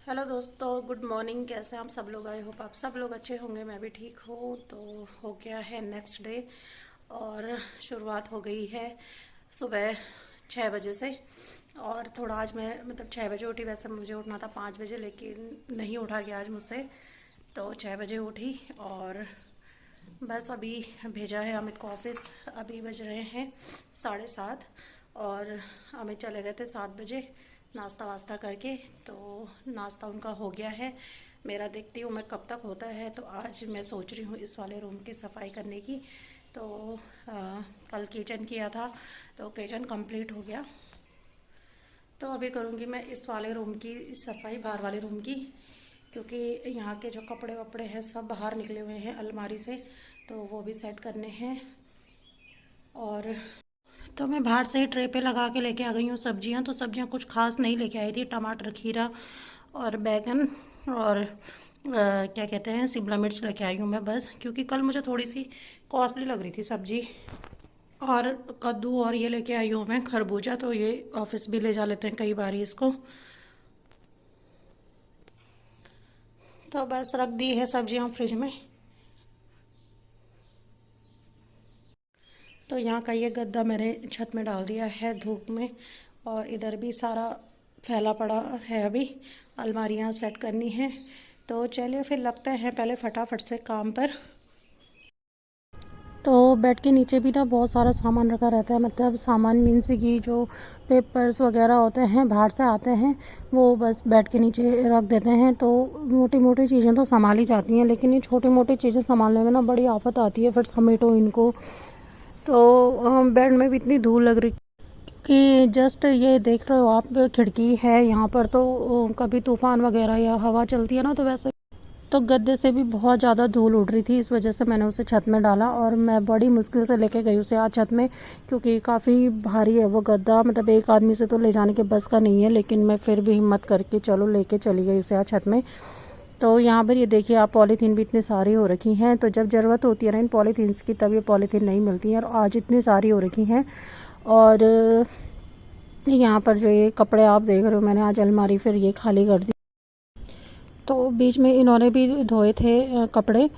Hello दोस्तों, good morning. कैसे हैं आप सब लोग? आई होप आप सब लोग अच्छे होंगे। मैं भी ठीक हूँ। तो हो गया है नेक्स्ट डे और शुरुआत हो गई है सुबह 6 बजे से। और थोड़ा आज मैं 6 बजे उठी। वैसे मुझे उठना था 5 बजे, लेकिन नहीं उठा गया आज मुझसे, तो 6 बजे उठी। और बस अभी भेजा है अमित को ऑफिस। अभी बज रहे हैं 7:30 और अमित चले गए थे 7 बजे नाश्ता वास्ता करके। तो नाश्ता उनका हो गया है। मेरा देखती हूँ मैं कब तक होता है। तो आज मैं सोच रही हूँ इस वाले रूम की सफाई करने की। तो कल किचन किया था, तो किचन कंप्लीट हो गया। तो अभी करूँगी मैं इस वाले रूम की सफाई, बाहर वाले रूम की, क्योंकि यहाँ के जो कपड़े वपड़े हैं सब बाहर निकले हुए हैं अलमारी से, तो वो भी सेट करने हैं। और तो मैं बाहर से ही ट्रे पे लगा के लेके आ गई हूँ सब्जियाँ। तो सब्जियाँ कुछ खास नहीं लेके आई थी। टमाटर, खीरा और बैगन और क्या कहते हैं, शिमला मिर्च लेके आई हूँ मैं बस, क्योंकि कल मुझे थोड़ी सी कॉस्टली लग रही थी सब्जी। और कद्दू और ये लेके आई हूँ मैं खरबूजा। तो ये ऑफिस भी ले जा लेते हैं कई बार इसको। तो बस रख दी है सब्जियाँ फ्रिज में। तो यहाँ का ये गद्दा मैंने छत में डाल दिया है धूप में। और इधर भी सारा फैला पड़ा है। अभी अलमारियाँ सेट करनी है। तो चलिए फिर लगते हैं पहले फटाफट से काम पर। तो बेड के नीचे भी ना बहुत सारा सामान रखा रहता है। मतलब सामान मीन्स की जो पेपर्स वगैरह होते हैं बाहर से आते हैं, वो बस बेड के नीचे रख देते हैं। तो मोटी मोटी चीज़ें तो संभाल ही जाती हैं, लेकिन ये छोटी मोटी चीज़ें संभालने में ना बड़ी आफत आती है। फिर समेटो इनको। तो बेड में भी इतनी धूल लग रही कि जस्ट ये देख रहे हो आप, खिड़की है यहाँ पर। तो कभी तूफान वगैरह या हवा चलती है ना, तो वैसे तो गद्दे से भी बहुत ज़्यादा धूल उड़ रही थी। इस वजह से मैंने उसे छत में डाला और मैं बड़ी मुश्किल से लेके गई उसे आज छत में, क्योंकि काफ़ी भारी है वो गद्दा। मतलब एक आदमी से तो ले जाने के बस का नहीं है, लेकिन मैं फिर भी हिम्मत करके चलो लेके चली गई उसे आज छत में। तो यहाँ पर ये देखिए आप, पॉलीथीन भी इतनी सारी हो रखी हैं। तो जब ज़रूरत होती है ना इन पॉलीथीन्स की, तब ये पॉलीथीन नहीं मिलती हैं, और आज इतनी सारी हो रखी हैं। और यहाँ पर जो ये कपड़े आप देख रहे हो, मैंने आज अलमारी फिर ये खाली कर दी। तो बीच में इन्होंने भी धोए थे कपड़े,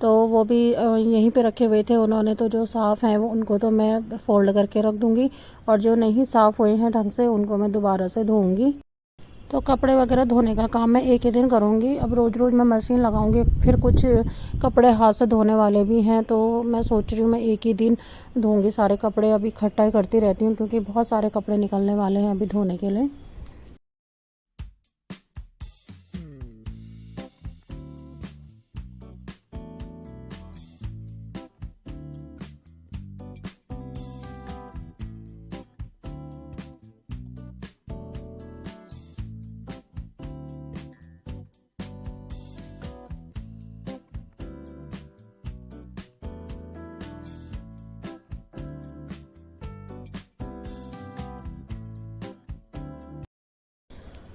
तो वो भी यहीं पे रखे हुए थे उन्होंने। तो जो साफ़ हैं वो उनको तो मैं फ़ोल्ड करके रख दूँगी, और जो नहीं साफ़ हुए हैं ढंग से उनको मैं दोबारा से धोऊँगी। तो कपड़े वगैरह धोने का काम मैं एक ही दिन करूँगी। अब रोज़ रोज़ मैं मशीन लगाऊँगी, फिर कुछ कपड़े हाथ से धोने वाले भी हैं। तो मैं सोच रही हूँ मैं एक ही दिन धोऊँगी सारे कपड़े। अभी इकट्ठा ही करती रहती हूँ, क्योंकि बहुत सारे कपड़े निकलने वाले हैं अभी धोने के लिए।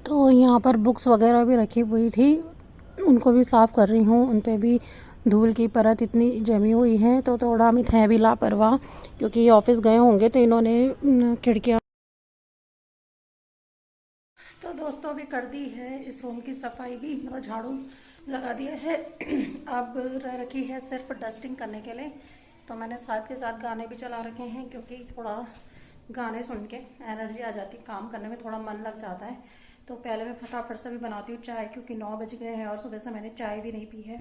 तो यहाँ पर बुक्स वगैरह भी रखी हुई थी, उनको भी साफ़ कर रही हूँ। उन पे भी धूल की परत इतनी जमी हुई है। तो थोड़ा अमित है भी लापरवाह, क्योंकि ऑफिस गए होंगे तो इन्होंने खिड़कियाँ। तो दोस्तों अभी कर दी है इस रूम की सफाई भी, मतलब झाड़ू लगा दिया है। अब रह रखी है सिर्फ डस्टिंग करने के लिए। तो मैंने साथ के साथ गाने भी चला रखे हैं, क्योंकि थोड़ा गाने सुन के एनर्जी आ जाती, काम करने में थोड़ा मन लग जाता है। तो पहले मैं फटाफट से भी बनाती हूँ चाय, क्योंकि 9 बज गए हैं और सुबह से मैंने चाय भी नहीं पी है।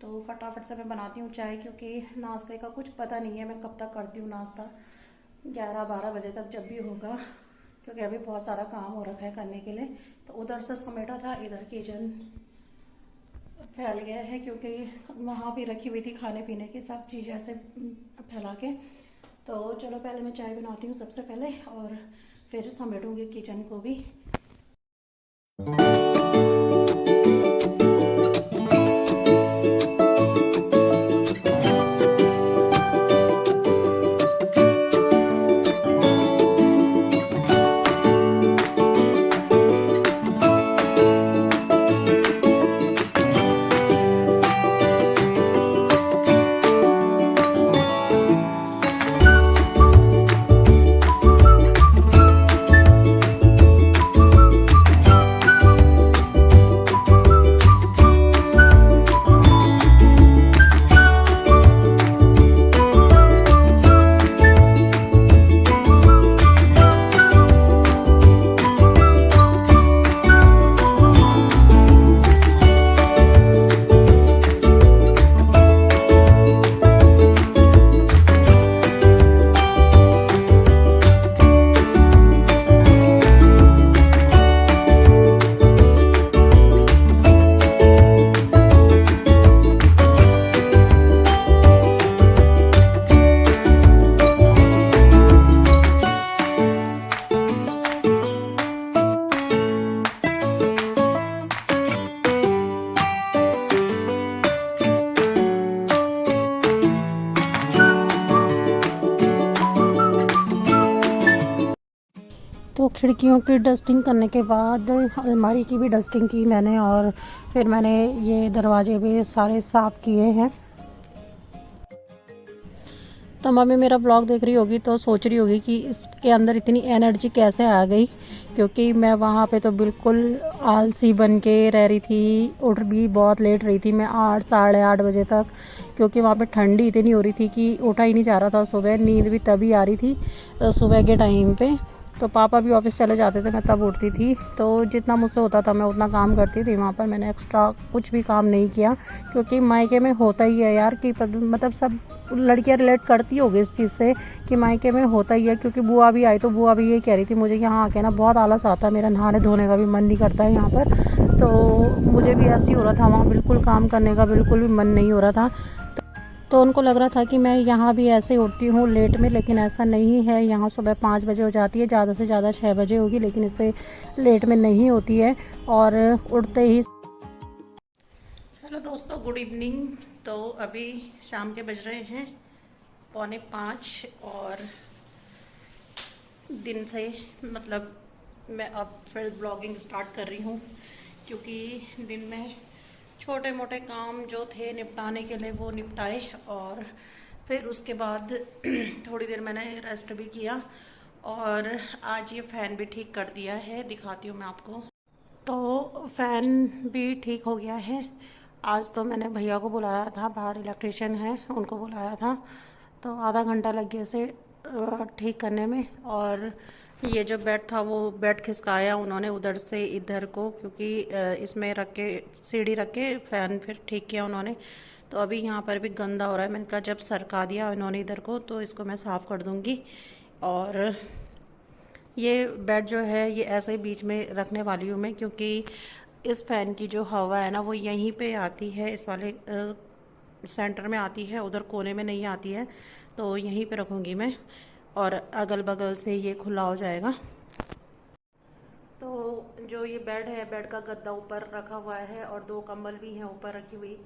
तो फटाफट से मैं बनाती हूँ चाय, क्योंकि नाश्ते का कुछ पता नहीं है मैं कब तक करती हूँ नाश्ता। 11-12 बजे तक जब भी होगा, क्योंकि अभी बहुत सारा काम हो रखा है करने के लिए। तो उधर से समेटा था, इधर किचन फैल गया है, क्योंकि वहाँ भी रखी हुई थी खाने पीने की सब चीज़ें ऐसे फैला के। तो चलो पहले मैं चाय बनाती हूँ सबसे पहले, और फिर समेटूँगी किचन को भी। खिड़कियों की डस्टिंग करने के बाद अलमारी की भी डस्टिंग की मैंने, और फिर मैंने ये दरवाजे भी सारे साफ़ किए हैं। तो मम्मी मेरा ब्लॉग देख रही होगी तो सोच रही होगी कि इसके अंदर इतनी एनर्जी कैसे आ गई, क्योंकि मैं वहाँ पे तो बिल्कुल आलसी बन के रह रही थी। उठ भी बहुत लेट रही थी मैं, 8 साढ़े 8 बजे तक, क्योंकि वहाँ पे ठंडी इतनी हो रही थी कि उठा ही नहीं जा रहा था। सुबह नींद भी तभी आ रही थी सुबह के टाइम पे। तो पापा भी ऑफिस चले जाते थे, मैं तब उठती थी। तो जितना मुझसे होता था मैं उतना काम करती थी। वहाँ पर मैंने एक्स्ट्रा कुछ भी काम नहीं किया, क्योंकि मायके में होता ही है यार कि मतलब सब लड़कियां रिलेट करती होगी इस चीज़ से कि मायके में होता ही है। क्योंकि बुआ भी आई तो बुआ भी यही कह रही थी, मुझे यहाँ आके ना बहुत आलस आता है, मेरा नहाने धोने का भी मन नहीं करता है यहाँ पर। तो मुझे भी ऐसे ही हो रहा था, वहाँ बिल्कुल काम करने का बिल्कुल भी मन नहीं हो रहा था। तो उनको लग रहा था कि मैं यहाँ भी ऐसे उठती हूँ लेट में, लेकिन ऐसा नहीं है। यहाँ सुबह 5 बजे हो जाती है, ज़्यादा से ज़्यादा 6 बजे होगी, लेकिन इससे लेट में नहीं होती है। और उठते ही हेलो दोस्तों, गुड इवनिंग। तो अभी शाम के बज रहे हैं 4:45, और दिन से मतलब मैं अब फिर ब्लॉगिंग स्टार्ट कर रही हूँ, क्योंकि दिन में छोटे मोटे काम जो थे निपटाने के लिए वो निपटाए, और फिर उसके बाद थोड़ी देर मैंने रेस्ट भी किया। और आज ये फ़ैन भी ठीक कर दिया है, दिखाती हूँ मैं आपको। तो फ़ैन भी ठीक हो गया है। आज तो मैंने भैया को बुलाया था, बाहर इलेक्ट्रिशियन है, उनको बुलाया था। तो आधा घंटा लग गया इसे ठीक करने में। और ये जो बेड था वो बेड खिसकाया उन्होंने उधर से इधर को, क्योंकि इसमें रख के सीढ़ी रख के फ़ैन फिर ठीक किया उन्होंने। तो अभी यहाँ पर भी गंदा हो रहा है। मैंने कहा जब सरका दिया इन्होंने इधर को तो इसको मैं साफ़ कर दूँगी। और ये बेड जो है ये ऐसे ही बीच में रखने वाली हूँ मैं, क्योंकि इस फ़ैन की जो हवा है ना वो यहीं पे आती है, इस वाले सेंटर में आती है, उधर कोने में नहीं आती है। तो यहीं पे रखूँगी मैं, और अगल बगल से ये खुला हो जाएगा। तो जो ये बेड है, बेड का गद्दा ऊपर रखा हुआ है, और 2 कंबल भी हैं ऊपर रखी हुई।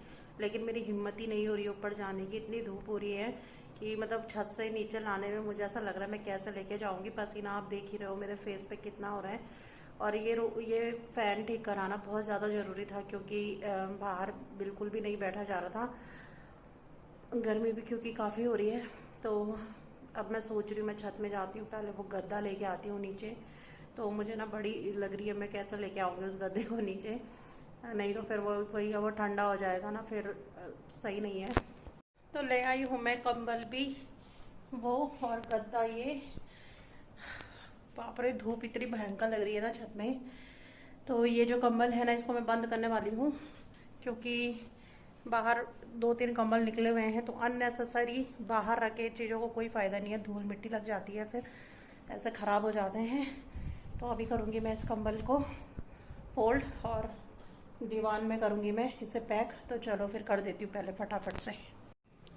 लेकिन मेरी हिम्मत ही नहीं हो रही है ऊपर जाने की, इतनी धूप हो रही है कि मतलब छत से नीचे लाने में मुझे ऐसा लग रहा है मैं कैसे लेके जाऊंगी। पसीना आप देख ही रहे हो मेरे फेस पे कितना हो रहा है। और ये फ़ैन ठीक कराना बहुत ज़्यादा ज़रूरी था, क्योंकि बाहर बिल्कुल भी नहीं बैठा जा रहा था, गर्मी भी क्योंकि काफ़ी हो रही है। तो अब मैं सोच रही हूँ मैं छत में जाती हूँ, पहले वो गद्दा लेके आती हूँ नीचे। तो मुझे ना बड़ी लग रही है मैं कैसे लेके आऊँगी उस गद्दे को नीचे, नहीं तो फिर वो ठंडा हो जाएगा ना, फिर सही नहीं है। तो ले आई हूँ मैं कंबल भी वो, और गद्दा ये। बाप रे, धूप इतनी भयंकर लग रही है ना छत में। तो ये जो कंबल है ना इसको मैं बंद करने वाली हूँ, क्योंकि बाहर 2-3 कंबल निकले हुए हैं। तो अननेसेसरी बाहर रखे चीज़ों को कोई फ़ायदा नहीं है, धूल मिट्टी लग जाती है, फिर ऐसे ख़राब हो जाते हैं। तो अभी करूँगी मैं इस कंबल को फोल्ड, और दीवान में करूँगी मैं इसे पैक। तो चलो फिर कर देती हूँ पहले फटाफट से।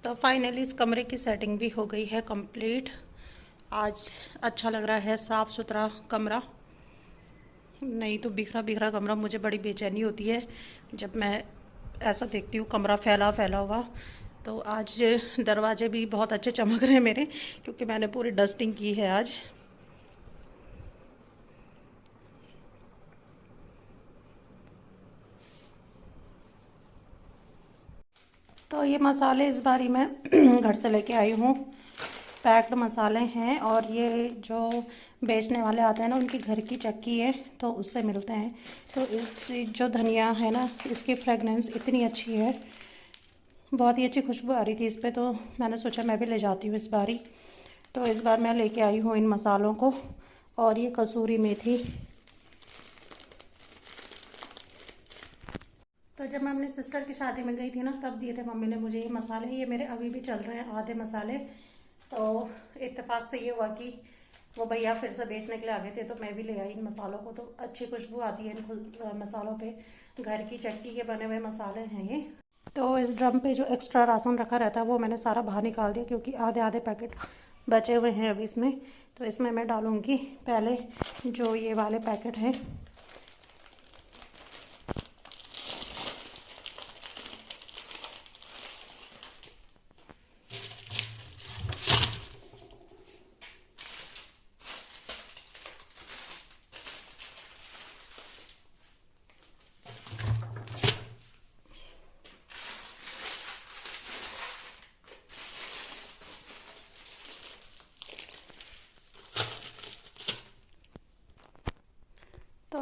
तो फाइनली इस कमरे की सेटिंग भी हो गई है कंप्लीट। आज अच्छा लग रहा है, साफ़ सुथरा कमरा, नहीं तो बिखरा बिखरा कमरा मुझे बड़ी बेचैनी होती है जब मैं ऐसा देखती हूँ कमरा फैला फैला हुआ। तो आज दरवाजे भी बहुत अच्छे चमक रहे हैं मेरे, क्योंकि मैंने पूरी डस्टिंग की है आज। तो ये मसाले इस बारी मैं घर से लेके आई हूँ, पैक्ड मसाले हैं। और ये जो बेचने वाले आते हैं ना उनकी घर की चक्की है, तो उससे मिलते हैं। तो इस जो धनिया है ना इसकी फ्रेगनेंस इतनी अच्छी है, बहुत ही अच्छी खुशबू आ रही थी इस पर। तो मैंने सोचा मैं भी ले जाती हूँ इस बारी। तो इस बार मैं लेके आई हूँ इन मसालों को। और ये कसूरी मेथी, तो जब मैं अपनी सिस्टर की शादी में गई थी ना तब दिए थे मम्मी ने मुझे ये मसाले। ये मेरे अभी भी चल रहे हैं आधे मसाले। तो इत्तेफाक से ये हुआ कि वो भैया फिर से बेचने के लिए आ गए थे, तो मैं भी ले आई इन मसालों को। तो अच्छी खुशबू आती है इन मसालों पे, घर की चक्की के बने हुए मसाले हैं ये। तो इस ड्रम पे जो एक्स्ट्रा राशन रखा रहता है वो मैंने सारा बाहर निकाल दिया, क्योंकि आधे आधे पैकेट बचे हुए हैं अभी इसमें। तो इसमें मैं डालूँगी पहले जो ये वाले पैकेट हैं।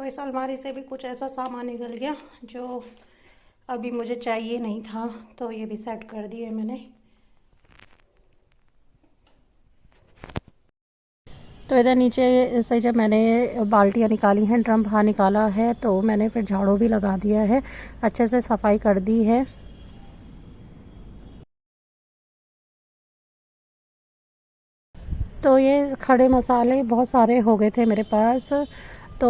इस अलमारी से भी कुछ ऐसा सामान निकल गया जो अभी मुझे चाहिए नहीं था, तो ये भी सेट कर दिए मैंने। तो इधर नीचे से जब मैंने बाल्टियाँ निकाली हैं, ड्रम बाहर निकाला है, तो मैंने फिर झाड़ू भी लगा दिया है, अच्छे से सफाई कर दी है। तो ये खड़े मसाले बहुत सारे हो गए थे मेरे पास। तो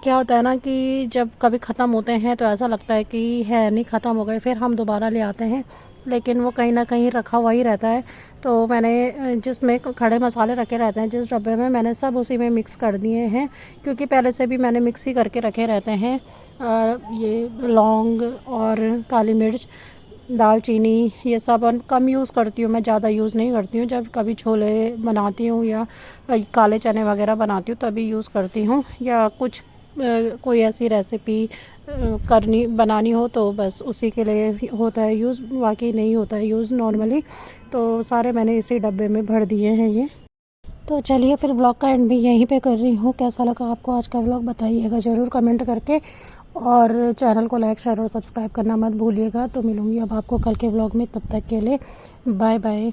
क्या होता है ना कि जब कभी ख़त्म होते हैं तो ऐसा लगता है कि है नहीं, ख़त्म हो गए, फिर हम दोबारा ले आते हैं, लेकिन वो कहीं ना कहीं रखा हुआ ही रहता है। तो मैंने जिसमें खड़े मसाले रखे रहते हैं जिस डब्बे में, मैंने सब उसी में मिक्स कर दिए हैं, क्योंकि पहले से भी मैंने मिक्स ही करके रखे रहते हैं। ये लौंग और काली मिर्च, दालचीनी, ये सब कम यूज़ करती हूँ मैं, ज़्यादा यूज़ नहीं करती हूँ। जब कभी छोले बनाती हूँ या काले चने वगैरह बनाती हूँ तभी यूज़ करती हूँ, या कुछ कोई ऐसी रेसिपी करनी बनानी हो तो बस उसी के लिए होता है यूज़, बाकी नहीं होता है यूज़ नॉर्मली। तो सारे मैंने इसी डब्बे में भर दिए हैं ये। तो चलिए फिर व्लॉग का एंड भी यहीं पे कर रही हूँ। कैसा लगा आपको आज का व्लॉग बताइएगा ज़रूर कमेंट करके, और चैनल को लाइक शेयर और सब्सक्राइब करना मत भूलिएगा। तो मिलूँगी अब आपको कल के व्लॉग में, तब तक के लिए बाय बाय।